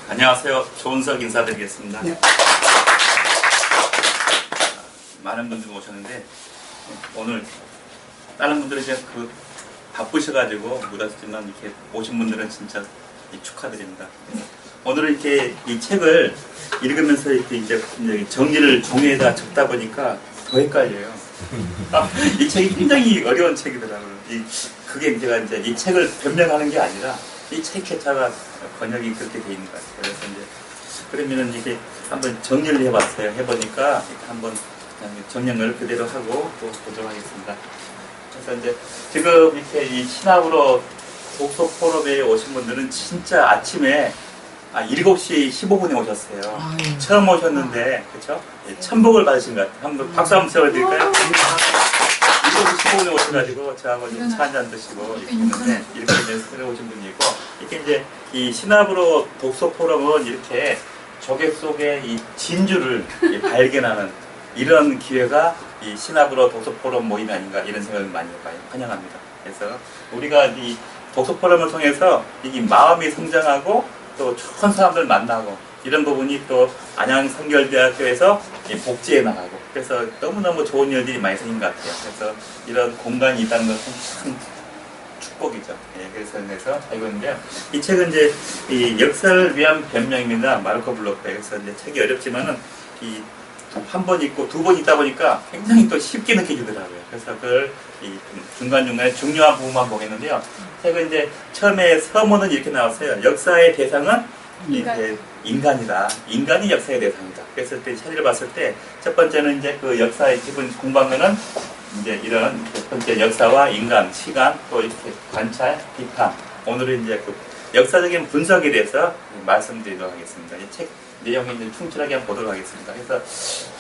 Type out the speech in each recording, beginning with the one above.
안녕하세요. 조은석 인사드리겠습니다. 네. 많은 분들이 오셨는데 오늘 다른 분들은 이제 바쁘셔가지고 못 왔지만 이렇게 오신 분들은 진짜 축하드립니다. 오늘은 이렇게 이 책을 읽으면서 이렇게 이제 정리를 종이에다 적다 보니까 더 헷갈려요. 이 책이 굉장히 어려운 책이더라고요. 그게 제가 이제 이 책을 변명하는 게 아니라 이 책 자체가 번역이 그렇게 돼 있는 것 같아요. 그래서 이제 그러면은 이게 한번 정리를 해봤어요. 해보니까 한번 정리를 그대로 하고 또 보도록 하겠습니다. 그래서 이제 지금 이렇게 이 신학으로 독서 포럼에 오신 분들은 진짜 아침에 7시 15분에 오셨어요. 처음 오셨는데, 그쵸? 천복을 받으신 것 같아요. 한번 박수 한번 쳐드릴까요? 7시 15분에 오셔가지고 저하고 좀 차 한잔 드시고 이렇게 했는데, 이렇게 새로 오신 분이고, 이렇게 이제 이 신학으로 독서 포럼은 이렇게 조개 속에 이 진주를 발견하는 이런 기회가 이 신학으로 독서 포럼 모임이 아닌가 이런 생각을 많이 해봐요. 환영합니다. 그래서 우리가 이 독서 포럼을 통해서 이 마음이 성장하고 또 좋은 사람들 만나고 이런 부분이 또 안양 성결대학교에서 복지해 나가고 그래서 너무너무 좋은 일들이 많이 생긴 것 같아요. 그래서 이런 공간이 있다는 것은 참 축복이죠. 그래서 알고 있는데요. 이 책은 이제 이 역사를 위한 변명입니다. 마르코 블록베. 그래서 이제 책이 어렵지만은 이 한 번 읽고 두 번 읽다 보니까 굉장히 또 쉽게 느껴지더라고요. 그래서 그걸 이 중간중간에 중요한 부분만 보겠는데요. 책은 이제 처음에 서문은 이렇게 나왔어요. 역사의 대상은 인간이다. 인간이 역사의 대상이다. 그래서 차이를 봤을 때 첫 번째는 이제 그 역사의 기본 공방면은 이제 이런 첫 번째 역사와 인간, 시간, 또 이렇게 관찰, 비판. 오늘은 이제 그 역사적인 분석에 대해서 말씀드리도록 하겠습니다. 이 책 내용이 이제 충실하게 한번 보도록 하겠습니다. 그래서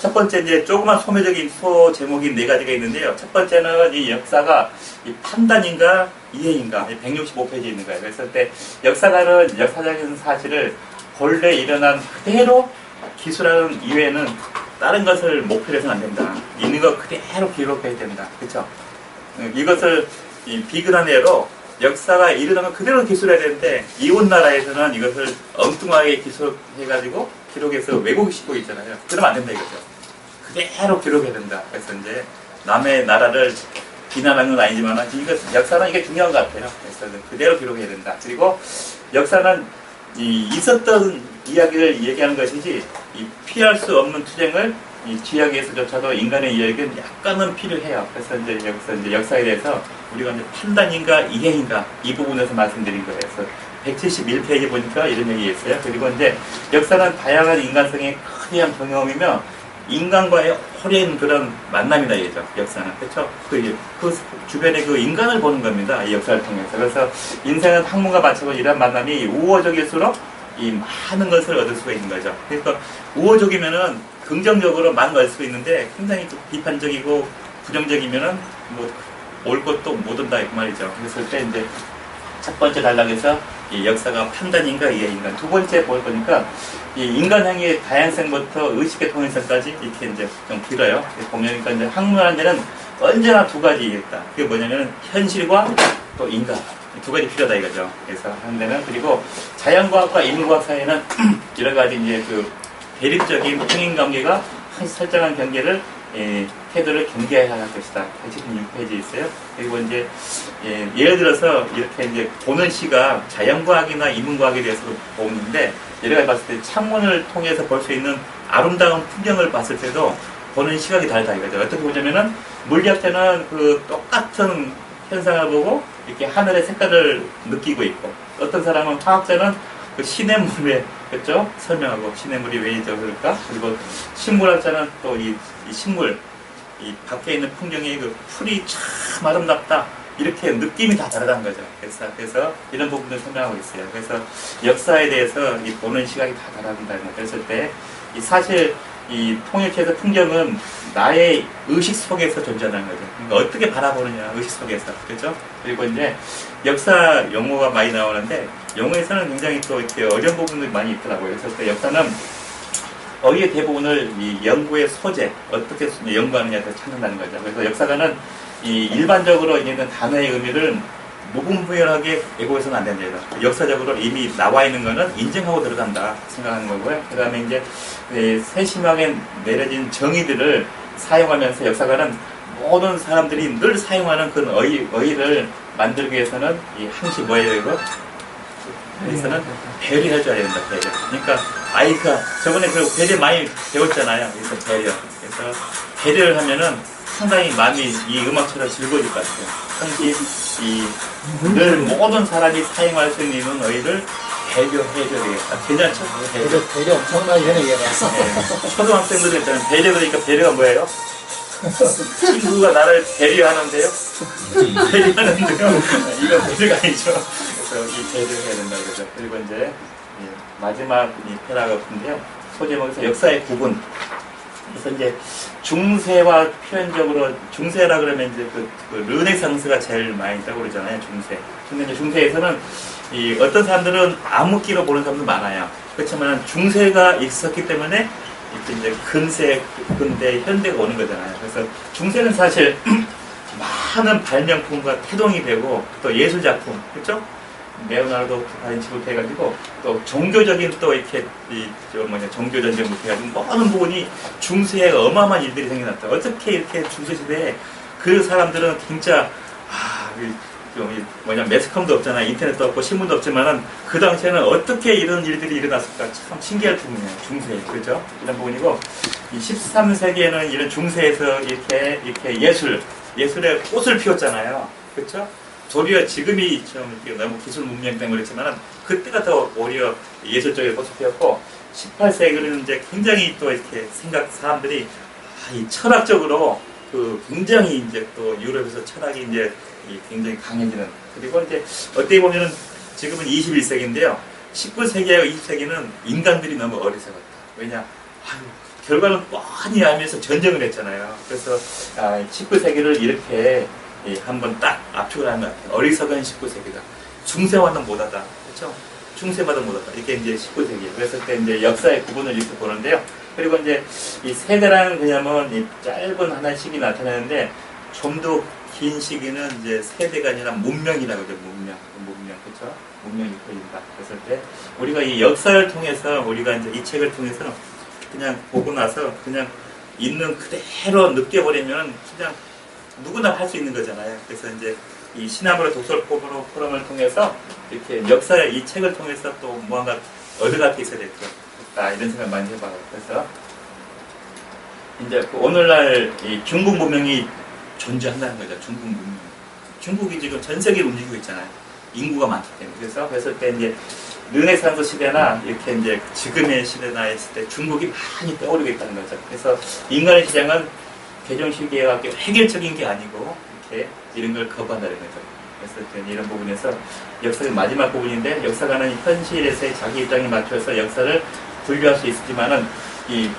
첫 번째 이제 조그만 소매적인 소 제목이 4가지가 있는데요. 첫 번째는 이 역사가 이 판단인가 이해인가 165페이지에 있는 거예요. 그래서 그때 역사가는 역사적인 사실을 본래 일어난 그대로 기술하는 이외에는 다른 것을 목표로 해서는 안 된다. 있는 것 그대로 기록해야 된다. 그렇죠? 이것을 비근한 예로 역사가 일어난 걸 그대로 기술해야 되는데 이웃 나라에서는 이것을 엉뚱하게 기술해가지고 기록해서 왜곡시키고 있잖아요. 그러면 안 된다 이거죠. 그대로 기록해야 된다. 그래서 이제 남의 나라를 비난하는 건 아니지만 역사는 이게 중요한 것 같아요. 그래서 그대로 기록해야 된다. 그리고 역사는 있었던 이야기를 얘기하는 것이지 피할 수 없는 투쟁을 지역에서조차도 인간의 이야기는 약간은 필요해요. 그래서 이제 여기서 이제 역사에 대해서 우리가 이제 판단인가 이해인가 이 부분에서 말씀드린 거예요. 그래서 171페이지 보니까 이런 얘기 있어요. 그리고 이제 역사는 다양한 인간성의 크리한 경험이며 인간과의 오랜 그런 만남이다 이죠. 역사는 그렇죠. 그 주변에 그 인간을 보는 겁니다. 이 역사를 통해서. 그래서 인생은 학문과 마치고 이런 만남이 우호적일수록 이 많은 것을 얻을 수가 있는 거죠. 그러니까 우호적이면은 긍정적으로 많은 걸 알 수 있는데 굉장히 비판적이고 부정적이면은 올 것도 못 온다 이 말이죠. 그랬을 때 이제 첫 번째 단락에서 이 역사가 판단인가 이해인가. 두 번째 보니까 이 인간행위의 다양성부터 의식의 통일성까지 이렇게 이제 좀 길어요. 보니까 이제 학문하는 데는 언제나 두 가지 있다. 그게 뭐냐면 현실과 또 인간. 두 가지 필요하다 이거죠. 그래서 한 데는 그리고 자연과학과 인문과학 사이에는 여러 가지 이제 대립적인 평행관계가 한 설정한 경계를 태도를 경계해야 할 것이다. 176페이지에 있어요. 그리고 이제 예를 들어서 이렇게 이제 보는 시각 자연과학이나 인문과학에 대해서 보는데 여러 가지 봤을 때 창문을 통해서 볼 수 있는 아름다운 풍경을 봤을 때도 보는 시각이 다르다 이거죠. 어떻게 보자면은 물리학자는 그 똑같은 현상을 보고 이렇게 하늘의 색깔을 느끼고 있고 어떤 사람은 화학자는 그 시냇물에 그렇죠? 설명하고 시냇물이 왜 저럴까? 그리고 식물학자는 또 이 식물 이 밖에 있는 풍경의 그 풀이 참 아름답다 이렇게 느낌이 다 다르다는 거죠. 그래서 이런 부분을 설명하고 있어요. 그래서 역사에 대해서 이 보는 시각이 다 다르다는 그랬을 때 이 사실 이 통일체에서 풍경은 나의 의식 속에서 존재하는 거죠. 그러니까 어떻게 바라보느냐 의식 속에서 그렇죠? 그리고 이제 역사 용어가 많이 나오는데 용어에서는 굉장히 또 이렇게 어려운 부분들이 많이 있더라고요. 그래서 그 역사는 거기에 대부분을 이 연구의 소재 어떻게 연구하느냐에 찾는다는 거죠. 그래서 역사가는 이 일반적으로 있는 단어의 의미를 무분별하게 내고해서는 안 된다. 역사적으로 이미 나와 있는 거는 인정하고 들어간다 생각하는 거고요. 그 다음에 이제 세심하게 내려진 정의들을 사용하면서 역사가는 모든 사람들이 늘 사용하는 그런 어휘를 만들기 위해서는 이 항시 뭐 해야 되고 여기서는 배려해줘야 된다. 배려. 그러니까 아이가 저번에 그 배려 많이 배웠잖아요. 그래서 그래서 배려를 하면은 상당히 마음이 이 음악처럼 즐거워질 것 같아요. 항시 늘 모든 사람이 사용할 수 있는 어휘를 배려해줘야 되겠다. 괜찮죠? 배려 엄청나게 해는 얘기야. 네. 초등학생들은 일단 배려 그러니까 배려가 뭐예요? 친구가 나를 배려하는데요? 배려하는데요? 이건 배려가 아니죠. 그래서 이 배려해야 된다 그러죠. 그리고 이제 마지막 이 패러그래프인데요. 소제목에서 역사의 구분. 그래서 이제 중세와 표현적으로 중세라 그러면 이제 그 르네상스가 제일 많이 있다고 그러잖아요. 중세. 근데 이제 중세에서는 이 어떤 사람들은 암흑기로 보는 사람도 많아요. 그렇지만 중세가 있었기 때문에 이렇게 이제 근대, 현대가 오는 거잖아요. 그래서 중세는 사실 많은 발명품과 태동이 되고 또 예술 작품, 그렇죠? 레오나르도 다빈치부터 해가지고 또 종교적인 또 이렇게 종교 전쟁부터 해가지고 모든 부분이 중세에 어마어마한 일들이 생겨났다. 어떻게 이렇게 중세 시대에 그 사람들은 진짜 매스컴도 없잖아요. 인터넷도 없고 신문도 없지만은 그 당시에는 어떻게 이런 일들이 일어났을까 참 신기할 부분이에요. 중세, 그렇죠? 이런 부분이고 이 13세기에는 이런 중세에서 이렇게 예술의 꽃을 피웠잖아요. 그렇죠? 도리어 지금이 좀 너무 기술 문명 때문에 그렇지만 그때가 더 오히려 예술적인 꽃을 피웠고 18세기는 이제 굉장히 또 이렇게 사람들이 이 철학적으로 굉장히 이제 또 유럽에서 철학이 이제 굉장히 강해지는 그리고 이제 어떻게 보면은 지금은 21세기인데요. 19세기하고 20세기는 인간들이 너무 어리석었다. 왜냐? 결과는 뻔히 알면서 전쟁을 했잖아요. 그래서 19세기를 이렇게 한번 딱 압축을 하는 것 같아요. 어리석은 19세기다. 중세와는 못하다. 그렇죠? 중세마다 못하다. 이게 이제 19세기. 그래서 그때 이제 역사의 구분을 이렇게 보는데요. 그리고 이제 이 세대라는 개념은 이 짧은 하나의 시기 나타나는데 좀 더 긴 시기는 이제 세대가 아니라 문명이라고 하죠. 문명. 그렇죠? 문명이 걸린다. 그랬을 때 우리가 이 역사를 통해서 우리가 이제 이 책을 통해서 그냥 보고 나서 그냥 있는 그대로 느껴버리면 그냥 누구나 할 수 있는 거잖아요. 그래서 이제 이 시나브라 독서 포럼을 통해서 이렇게 역사의 이 책을 통해서 또 무언가 얻어갈 게 있어야 되겠다. 이런 생각 많이 해봐요. 그래서 이제 오늘날 이 중국 문명이 존재한다는 거죠. 중국 문명. 중국이 지금 전 세계를 움직이고 있잖아요. 인구가 많기 때문에. 그래서 그랬을 때 이제 르네상스 시대나 이렇게 이제 지금의 시대나 했을 때 중국이 많이 떠오르고 있다는 거죠. 그래서 인간의 시장은 개정시기와 획일적인 게 아니고 이렇게 이런 걸 거부한다는 거죠. 그래서 이런 부분에서 역사의 마지막 부분인데 역사가는 현실에서의 자기 입장에 맞춰서 역사를 분류할 수 있지만은 이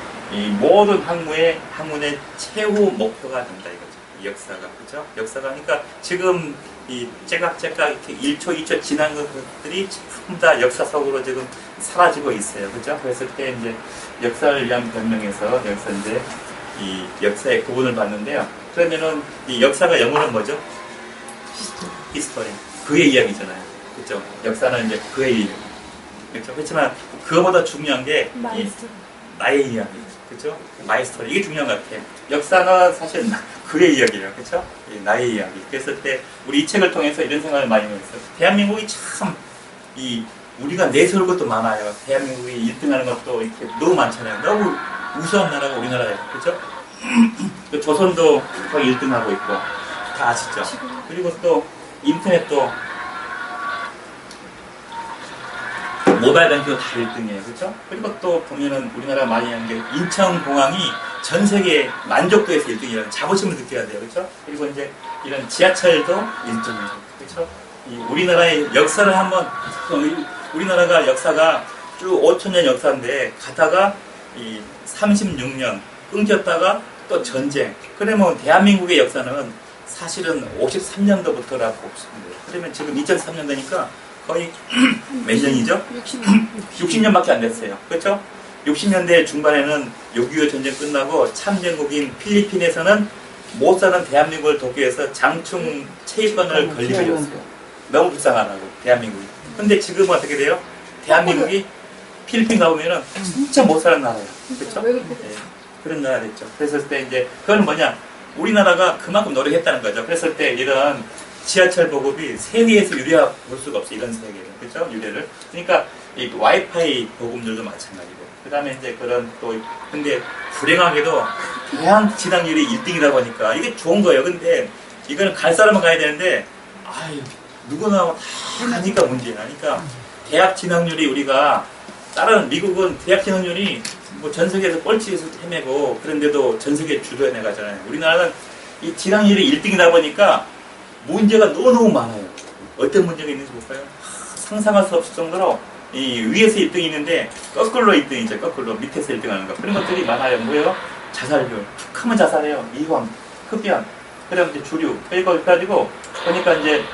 모든 학문의 최후 목표가 된다 이거죠. 이 역사가 그렇죠? 역사가 그러니까 지금 이 째깍째깍 이렇게 1초, 2초 지난 것들이 전부 다 역사 속으로 지금 사라지고 있어요. 그렇죠? 그래서 그때 이제 역사를 위한 변명에서 여기서 이제 이 역사의 구분을 봤는데요. 그러면은 이 역사가 영어는 뭐죠? 히스토리. 그의 이야기잖아요. 그렇죠? 역사는 이제 그의 이야기. 그렇죠? 그렇지만 그거보다 중요한 게 나의 이야기. 그렇죠? 마이 스토리. 이게 중요한 것 같아요. 역사는 사실 그의 이야기예요. 그렇죠? 나의 이야기. 그랬을 때 우리 이 책을 통해서 이런 생각을 많이 했어요. 대한민국이 참 우리가 내세울 것도 많아요. 대한민국이 1등하는 것도 이렇게 너무 많잖아요. 너무 우수한 나라가 우리나라예요. 그렇죠? 조선도 거의 1등하고 있고 다 아시죠? 그리고 또 인터넷도 모바일 뱅킹도 다 1등이에요. 그렇죠? 그리고 또 보면은 우리나라 많이 하는 게 인천공항이 전 세계 만족도에서 1등이라는 자부심을 느껴야 돼요. 그렇죠? 그리고 이제 이런 지하철도 1등이죠. 그렇죠? 우리나라의 역사를 한번 우리나라가 역사가 쭉 5,000년 역사인데 가다가 36년 끊겼다가 또 전쟁. 그러면 대한민국의 역사는 사실은 53년도부터라고 봅니다. 그러면 지금 2003년도니까 거의 몇 년이죠? 60년밖에 안 됐어요. 그렇죠? 60년대 중반에는 6.25 전쟁 끝나고 참전국인 필리핀에서는 못 사는 대한민국을 돕기 위해서 장충 체육관을 건립해줬어요. 너무 불쌍하다고 대한민국이. 근데 지금은 어떻게 돼요? 대한민국이 필리핀 가보면은 진짜 못 사는 나라예요. 그렇죠? 예, 그런 나라 됐죠. 그랬을 때 이제 그건 뭐냐? 우리나라가 그만큼 노력했다는 거죠. 그랬을 때 이런 지하철 보급이 세계에서 유례할 수가 없어요. 이런 세계를. 그렇죠? 유례를. 그러니까 이 와이파이 보급률도 마찬가지고. 그 다음에 이제 그런 또, 근데 불행하게도 대학 진학률이 1등이다 보니까 이게 좋은 거예요. 근데 이거는 갈 사람은 가야 되는데, 아유, 누구나 다 하니까 문제야. 그러니까 대학 진학률이 우리가, 다른 미국은 대학 진학률이 뭐 전 세계에서 꼴찌에서 헤매고, 그런데도 전 세계 주도해 나가잖아요. 우리나라는 이 진학률이 1등이다 보니까 문제가 너무너무 많아요. 어떤 문제가 있는지 볼까요? 상상할 수 없을 정도로 이 위에서 1등이 있는데 거꾸로 1등이죠. 거꾸로 밑에서 1등 하는 거. 그런 것들이 많아요. 뭐예요? 자살률. 툭 하면 자살해요. 이황, 흡연. 그다음 이제 주류. 그러니까 가지고 보니까 이제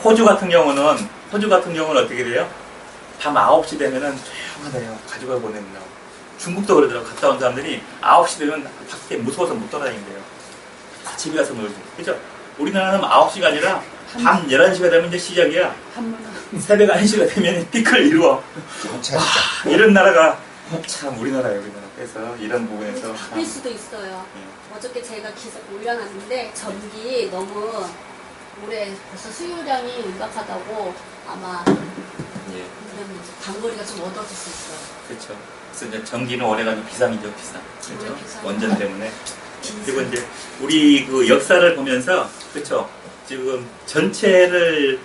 호주 같은 경우는 어떻게 돼요? 밤 9시 되면은 조용하대요. 가족을 보낸다고. 중국도 그러더라고. 갔다 온 사람들이 9시 되면 밖에 무서워서 못 돌아다닌대요. 다 집에 가서 놀고. 그죠? 우리나라는 9시가 아니라 밤 11시가 되면 이제 시작이야. 새벽 1시가 되면 피크를 이루어. 이런 나라가 참 우리나라예요, 우리나라. 그래서 이런 부분에서. 바뀔 수도 있어요. 예. 어저께 제가 기사 올려놨는데 전기 너무 올해 벌써 수요량이 임박하다고 아마 예. 단거리가 좀 얻어질 수 있어요. 그렇죠. 그래서 이제 전기는 올해가 비상이죠, 비상. 그렇죠. 비상. 원전 때문에. 그리고 이제 우리 그 역사를 보면서, 그렇죠. 지금 전체를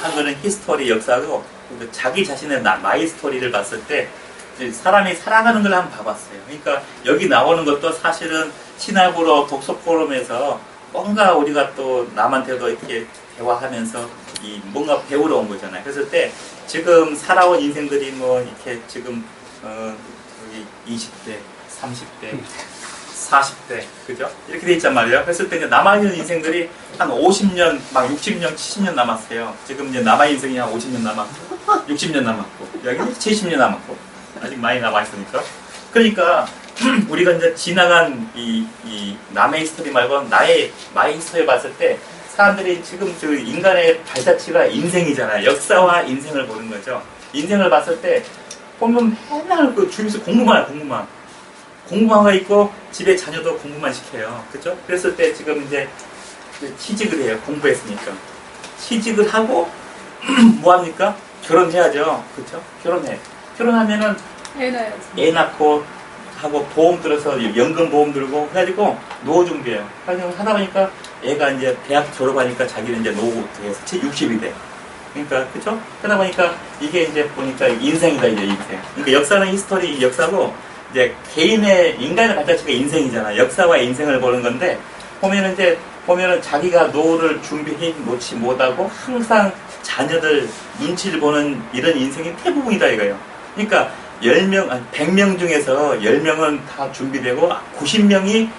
한 거는 히스토리 역사고, 자기 자신의 마이 스토리를 봤을 때 사람이 살아가는 걸 한번 봐봤어요. 그러니까 여기 나오는 것도 사실은 시나브로 독서 포럼에서 뭔가 우리가 또 남한테도 이렇게 대화하면서 이 뭔가 배우러 온 거잖아요. 그랬을 때 지금 살아온 인생들이 뭐 이렇게 지금 여기 20대, 30대, 40대, 그죠? 이렇게 돼 있단 말이에요. 그랬을 때 이제 남아있는 인생들이 한 50년, 막 60년, 70년 남았어요. 지금 이제 남아있는 인생이 한 50년 남았고, 60년 남았고, 여기는 70년 남았고, 아직 많이 남아있으니까. 그러니까, 우리가 이제 지나간 이 남의 히스토리 말고 나의 마이 히스토리 봤을 때, 사람들이 지금 그 인간의 발자취가 인생이잖아요. 역사와 인생을 보는 거죠. 인생을 봤을 때, 보면 맨날 그 주위에서 공부만 해요, 공부만. 공부만 있고 집에 자녀도 공부만 시켜요. 그죠? 그랬을 때 지금 이제 취직을 해요. 공부했으니까. 취직을 하고 뭐 합니까? 결혼해야죠. 그죠? 결혼해. 결혼하면은 애 낳고 하고 보험 들어서 연금 보험 들고 해가지고 노후 준비해요. 하다 보니까 애가 이제 대학 졸업하니까 자기는 이제 노후 돼서 60이 돼. 그러니까 그죠? 그러다 보니까 이게 이제 보니까 인생이다 이제 인생. 그러니까 역사는 히스토리 역사고 이제 개인의 인간의 발자취가 인생이잖아. 역사와 인생을 보는 건데 보면은 자기가 노후를 준비해 놓지 못하고 항상 자녀들 눈치를 보는 이런 인생이 대부분이다 이거예요. 그러니까 100명 중에서 10명은 다 준비되고 90명이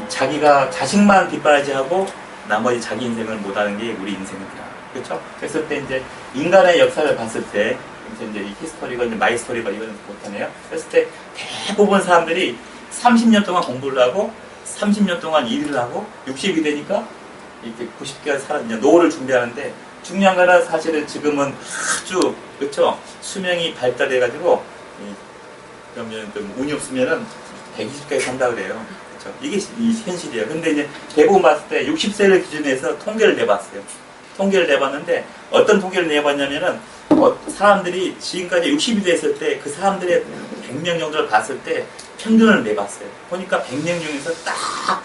자기가 자식만 뒷바라지하고 나머지 자기 인생을 못하는 게 우리 인생이다. 그렇죠? 그랬을 때 이제 인간의 역사를 봤을 때 이제 이 히스토리가 이제 마이 스토리가 이거는 못하네요. 그랬을 때 대부분 사람들이 30년 동안 공부를 하고 30년 동안 일을 하고 60이 되니까 이렇게 90개월 이제 노후를 준비하는데 중요한 거는 사실은 지금은 아주 그렇죠 수명이 발달해가지고 그러면 좀 운이 없으면은 120까지 산다 그래요. 그렇죠? 이게 현실이에요. 근데 이제 대부분 봤을 때 60세를 기준해서 통계를 내봤어요. 통계를 내봤는데 어떤 통계를 내봤냐면은 사람들이 지금까지 60이 됐을 때 그 사람들의 100명 정도를 봤을 때 평균을 내봤어요. 보니까 100명 중에서 딱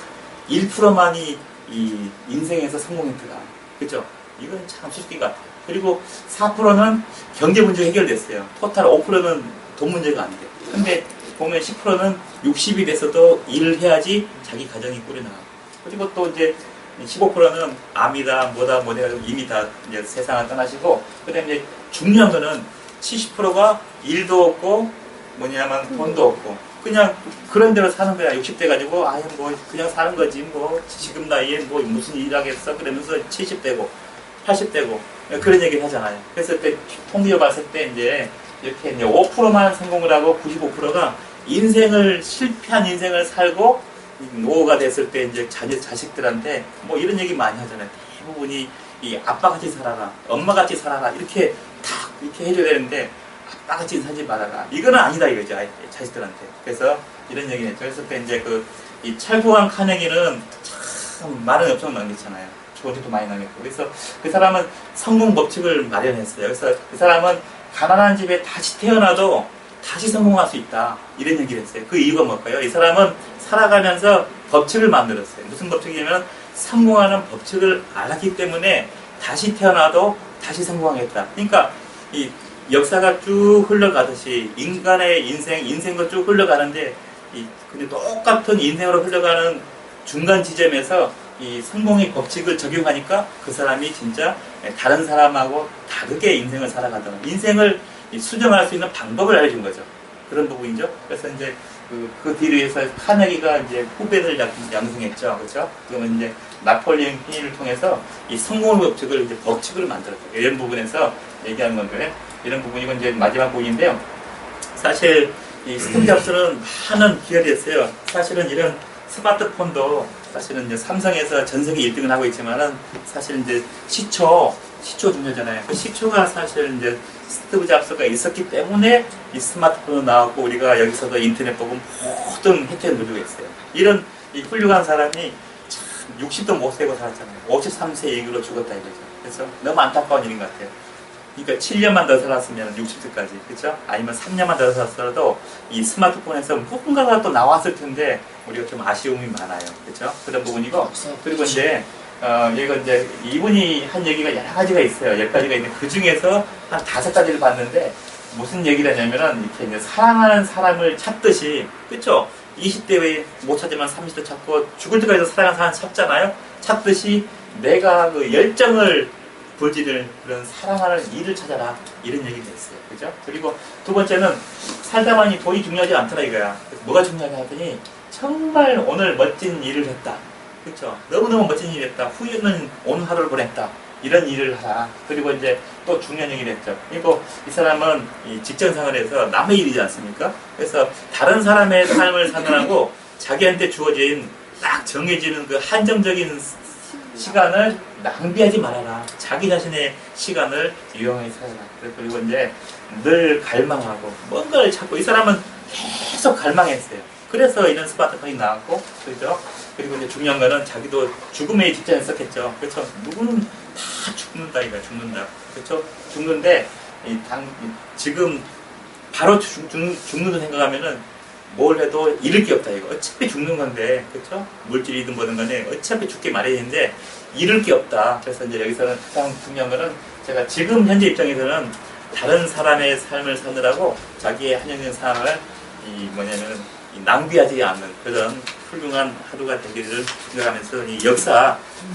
1%만이 이 인생에서 성공했더라. 그죠? 이건 참 수수께 같아요. 그리고 4%는 경제 문제 해결됐어요. 토탈 5%는 돈 문제가 안 돼. 근데 보면 10%는 60이 돼서도 일을 해야지 자기 가정이 꾸려나가고. 그리고 또 이제 15%는 암이다, 뭐다, 뭐 해가지고 이미 다 이제 세상을 떠나시고, 그 다음에 이제 중요한 거는 70%가 일도 없고, 뭐냐면 돈도 없고, 그냥 그런 대로 사는 거야. 60대 가지고, 아유, 뭐, 그냥 사는 거지, 뭐, 지금 나이에 뭐, 무슨 일 하겠어? 그러면서 70대고, 80대고, 그런 얘기를 하잖아요. 그래서 그 통계를 봤을 때 이제, 이렇게 이제 5%만 성공을 하고 95%가 실패한 인생을 살고, 노후가 됐을 때 이제 자식들한테 뭐 이런 얘기 많이 하잖아요. 대부분이 이 아빠같이 살아라, 엄마같이 살아라 이렇게 딱 이렇게 해줘야 되는데 아빠같이 살지 말아라. 이거는 아니다 이거죠 자식들한테. 그래서 이런 얘기를 했죠. 그래서 이제 이 찰스왕 카네기는 참 많은 업적을 남겼잖아요. 좋은 책도 많이 남겼고. 그래서 그 사람은 성공 법칙을 마련했어요. 그래서 그 사람은 가난한 집에 다시 태어나도 다시 성공할 수 있다. 이런 얘기를 했어요. 그 이유가 뭘까요? 이 사람은 살아가면서 법칙을 만들었어요. 무슨 법칙이냐면 성공하는 법칙을 알았기 때문에 다시 태어나도 다시 성공하겠다. 그러니까 이 역사가 쭉 흘러가듯이 인간의 인생도 쭉 흘러가는데 근데 똑같은 인생으로 흘러가는 중간 지점에서 이 성공의 법칙을 적용하니까 그 사람이 진짜 다른 사람하고 다르게 인생을 살아가더라. 인생을 수정할 수 있는 방법을 알려준 거죠. 그런 부분이죠. 그래서 이제 그 뒤로 해서 카네기가 이제 후배들 양성했죠. 그렇죠? 그러면 이제 나폴리언 힐을 통해서 이 성공의 법칙을 이제 법칙으로 만들었죠. 이런 부분에서 얘기하는 건데 이런 부분이고 이제 마지막 부분인데요. 사실 이 스티브 잡스는 많은 기여를 했어요. 사실은 이런 스마트폰도 사실은 이제 삼성에서 전 세계 1등을 하고 있지만은 사실 이제 시초 중요하잖아요. 그 시초가 사실 이제 스티브 잡스가 있었기 때문에 이 스마트폰도 나왔고 우리가 여기서도 인터넷 보고 모든 혜택을 누리고 있어요. 이런 이 훌륭한 사람이 참 60도 못 세고 살았잖아요. 53세 얘기로 죽었다 이거죠. 그래서 너무 안타까운 일인 것 같아요. 그러니까 7년만 더 살았으면 60세까지, 그렇죠? 아니면 3년만 더 살았어도 이 스마트폰에서 뭔가가 또 나왔을 텐데 우리가 좀 아쉬움이 많아요, 그렇죠? 그런 부분이고 그리고 이제 여기가 이제 이분이 한 얘기가 여러 가지가 있어요. 10가지가 있는데 그 중에서 한 5가지를 봤는데 무슨 얘기를 하냐면은 이렇게 이제 사랑하는 사람을 찾듯이, 그렇죠? 20대에 못 찾지만 30대 찾고 죽을 때까지 사랑하는 사람 찾잖아요. 찾듯이 내가 그 열정을 불지를 그런 사랑하는 일을 찾아라 이런 얘기가 있어요. 그죠? 그리고 두 번째는 살다만이 돈이 중요하지 않더라 이거야. 그래서 뭐가 중요하냐 하더니 정말 오늘 멋진 일을 했다. 그렇죠? 너무너무 멋진 일을 했다. 후회는 오늘 하루를 보냈다. 이런 일을 하라. 그리고 이제 또 중요한 얘기를 했죠. 그리고 이 사람은 이 직장 생활에서 남의 일이지 않습니까? 그래서 다른 사람의 삶을 사느라고 자기한테 주어진 딱 정해지는 그 한정적인 시간을 낭비하지 말아라. 자기 자신의 시간을 유용하게 살아라. 그리고 이제 늘 갈망하고 뭔가를 찾고 이 사람은 계속 갈망했어요. 그래서 이런 스마트폰이 나왔고, 그죠? 그리고 이제 중요한 거는 자기도 죽음의 직전에 썼겠죠. 그렇죠? 누구는 다 죽는다, 이거 죽는다. 그렇죠? 죽는데 지금 바로 죽는다 생각하면은 뭘 해도 잃을 게 없다 이거. 어차피 죽는 건데, 그렇죠? 물질이든 뭐든 간에 어차피 죽게 마련인데 잃을 게 없다. 그래서 이제 여기서는 가장 중요한 거는 제가 지금 현재 입장에서는 다른 사람의 삶을 사느라고 자기의 한영된 삶을 낭비하지 않는 그런 훌륭한 하루가 되기를 생각하면서 이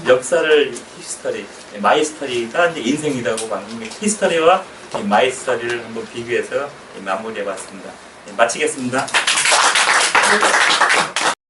역사를 히스터리, 마이 스터리가 이제 인생이라고 하는 히스터리와 마이 스터리를 한번 비교해서 마무리해봤습니다. 마치겠습니다.